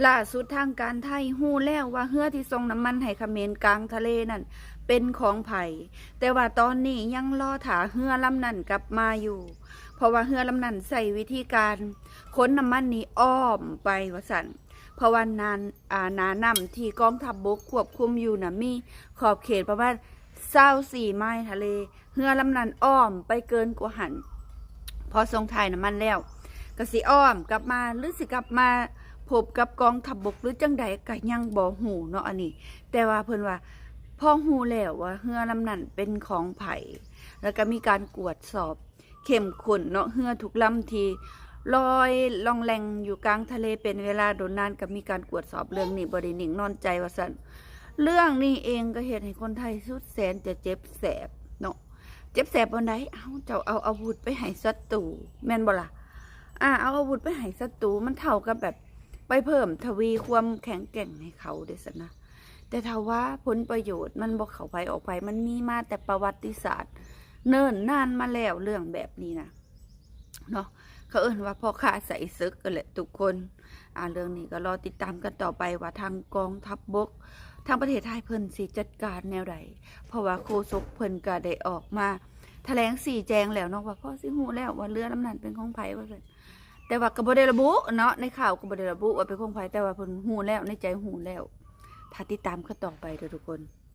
ล่าสุดทางการไทยฮู้แล้วว่าเรือที่ส่งน้ำมันให้เขมรกลางทะเลนั่นเป็นของไผแต่ว่าตอนนี้ยังรอถาเรือลำนั้นกลับมาอยู่เพราะว่าเรือลำนั้นใส่วิธีการขนน้ำมันนี้อ้อมไปว่าซั่นเพราะว่นาน้ำที่กองทัพบกควบคุมอยู่น่ะมีขอบเขตประมาณ24ไมล์ทะเลเรือลำนั้นอ้อมไปเกินกว่าหันพอส่งถ่ายน้ำมันแล้วก็สิอ้อมกลับมาหรือสิกลับมาพบกับกองทัพบกหรือจังใดก็ยังบ่ฮู้เนาะอันนี้แต่ว่าเพิ่นว่าพอฮู้แล้วว่าเรือลำนั้นเป็นของไผแล้วก็มีการกวดสอบเข้มข้นเนาะเรือทุกลำที่ลอยล่องแล่งอยู่กลางทะเลเป็นเวลาโดนนานก็มีการกวดสอบเรื่องนี้บ่ได้นิ่งนอนใจว่าซั่นเรื่องนี้เองก็เฮ็ดให้คนไทยสุดแสนจะเจ็บแสบเนาะเจ็บแสบบ่ไดเจ้าเอาอาวุธไปให้ศัตรูแม่นบ่ล่ะเอาอาวุธไปให้ศัตรูมันเท่ากับแบบไปเพิ่มทวีความแข็งแกร่งให้เขาเด้อซั่นนะแต่ถ้าว่าผลประโยชน์มันบ่เข้าไปออกไปมันมีมาแต่ประวัติศาสตร์เนิ่นนานมาแล้วเรื่องแบบนี้นะเนาะเขาเอิ้นว่าพ่อค้าใส่ศึกกันแหละทุกคนเรื่องนี้ก็รอติดตามกันต่อไปว่าทางกองทัพบกทางประเทศไทยเพิ่นสิจัดการแนวใดเพราะว่าโฆษกเพิ่นก็ได้ออกมาแถลงชี้แจงแล้วเนาะว่าพ่อสิฮู้แล้วว่าเรือลำนั้นเป็นของไผว่าซั่นแต่ว่าก็บ่ได้ระบุเนาะในข่าวก็บ่ได้ระบุว่าเป็นของไผแต่ว่าเพิ่นฮู้แล้วในใจฮู้แล้วถ้าติดตามกันต่อไปเด้อทุกคน